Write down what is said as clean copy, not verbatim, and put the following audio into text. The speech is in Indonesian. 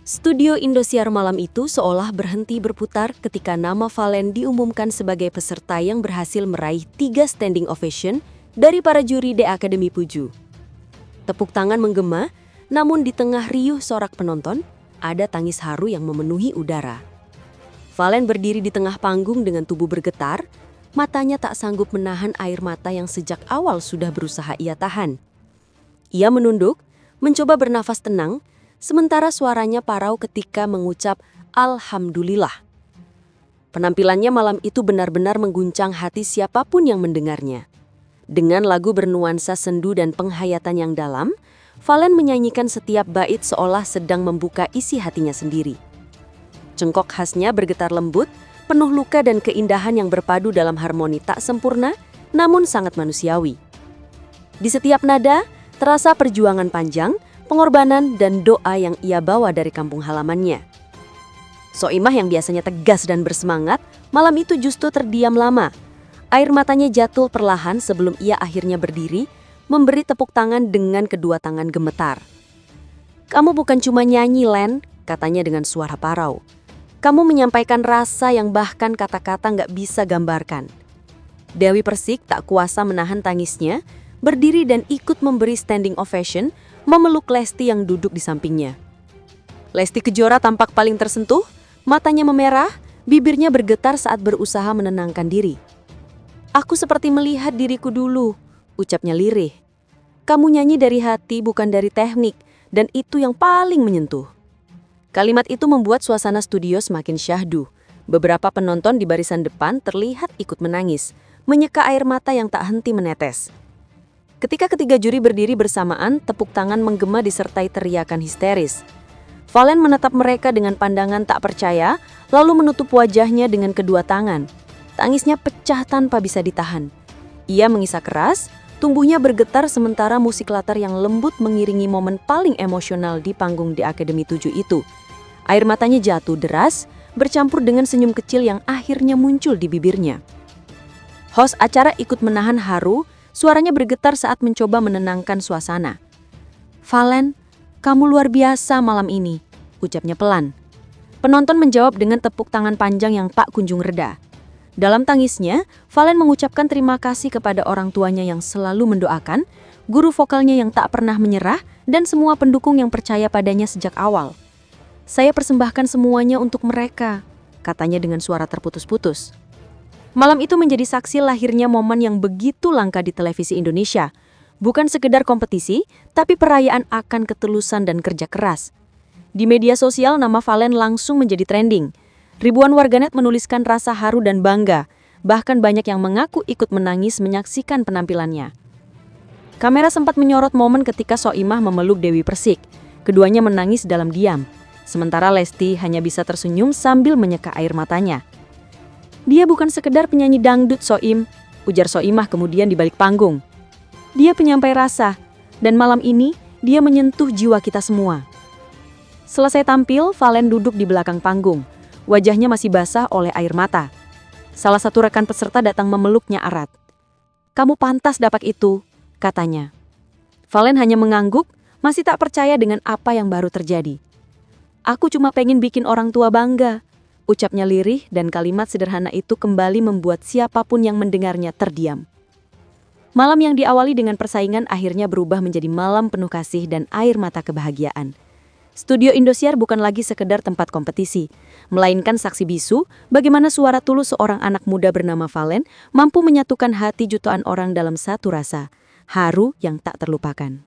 Studio Indosiar malam itu seolah berhenti berputar ketika nama Valen diumumkan sebagai peserta yang berhasil meraih 3 standing ovation dari para juri The Academy Puju. Tepuk tangan menggema, namun di tengah riuh sorak penonton, ada tangis haru yang memenuhi udara. Valen berdiri di tengah panggung dengan tubuh bergetar, matanya tak sanggup menahan air mata yang sejak awal sudah berusaha ia tahan. Ia menunduk, mencoba bernafas tenang, sementara suaranya parau ketika mengucap Alhamdulillah. Penampilannya malam itu benar-benar mengguncang hati siapapun yang mendengarnya. Dengan lagu bernuansa sendu dan penghayatan yang dalam, Valen menyanyikan setiap bait seolah sedang membuka isi hatinya sendiri. Cengkok khasnya bergetar lembut, penuh luka dan keindahan yang berpadu dalam harmoni tak sempurna, namun sangat manusiawi. Di setiap nada, terasa perjuangan panjang, pengorbanan dan doa yang ia bawa dari kampung halamannya. Soimah yang biasanya tegas dan bersemangat, malam itu justru terdiam lama. Air matanya jatuh perlahan sebelum ia akhirnya berdiri, memberi tepuk tangan dengan kedua tangan gemetar. "Kamu bukan cuma nyanyi, Len," katanya dengan suara parau. "Kamu menyampaikan rasa yang bahkan kata-kata nggak bisa gambarkan." Dewi Persik tak kuasa menahan tangisnya, berdiri dan ikut memberi standing ovation, memeluk Lesti yang duduk di sampingnya. Lesti Kejora tampak paling tersentuh, matanya memerah, bibirnya bergetar saat berusaha menenangkan diri. "Aku seperti melihat diriku dulu," ucapnya lirih. "Kamu nyanyi dari hati bukan dari teknik, dan itu yang paling menyentuh." Kalimat itu membuat suasana studio semakin syahdu. Beberapa penonton di barisan depan terlihat ikut menangis, menyeka air mata yang tak henti menetes. Ketika ketiga juri berdiri bersamaan, tepuk tangan menggema disertai teriakan histeris. Valen menatap mereka dengan pandangan tak percaya, lalu menutup wajahnya dengan kedua tangan. Tangisnya pecah tanpa bisa ditahan. Ia mengisah keras, tubuhnya bergetar sementara musik latar yang lembut mengiringi momen paling emosional di panggung The Academy 7 itu. Air matanya jatuh deras, bercampur dengan senyum kecil yang akhirnya muncul di bibirnya. Host acara ikut menahan haru, suaranya bergetar saat mencoba menenangkan suasana. "Valen, kamu luar biasa malam ini," ucapnya pelan. Penonton menjawab dengan tepuk tangan panjang yang tak kunjung reda. Dalam tangisnya, Valen mengucapkan terima kasih kepada orang tuanya yang selalu mendoakan, guru vokalnya yang tak pernah menyerah, dan semua pendukung yang percaya padanya sejak awal. "Saya persembahkan semuanya untuk mereka," katanya dengan suara terputus-putus. Malam itu menjadi saksi lahirnya momen yang begitu langka di televisi Indonesia. Bukan sekedar kompetisi, tapi perayaan akan ketulusan dan kerja keras. Di media sosial, nama Valen langsung menjadi trending. Ribuan warganet menuliskan rasa haru dan bangga, bahkan banyak yang mengaku ikut menangis menyaksikan penampilannya. Kamera sempat menyorot momen ketika Soimah memeluk Dewi Persik. Keduanya menangis dalam diam, sementara Lesti hanya bisa tersenyum sambil menyeka air matanya. "Dia bukan sekedar penyanyi dangdut, Soim," ujar Soimah kemudian di balik panggung. "Dia penyampai rasa, dan malam ini dia menyentuh jiwa kita semua." Selesai tampil, Valen duduk di belakang panggung. Wajahnya masih basah oleh air mata. Salah satu rekan peserta datang memeluknya erat. "Kamu pantas dapat itu," katanya. Valen hanya mengangguk, masih tak percaya dengan apa yang baru terjadi. "Aku cuma pengen bikin orang tua bangga," ucapnya lirih, dan kalimat sederhana itu kembali membuat siapapun yang mendengarnya terdiam. Malam yang diawali dengan persaingan akhirnya berubah menjadi malam penuh kasih dan air mata kebahagiaan. Studio Indosiar bukan lagi sekedar tempat kompetisi, melainkan saksi bisu bagaimana suara tulus seorang anak muda bernama Valen mampu menyatukan hati jutaan orang dalam satu rasa, haru yang tak terlupakan.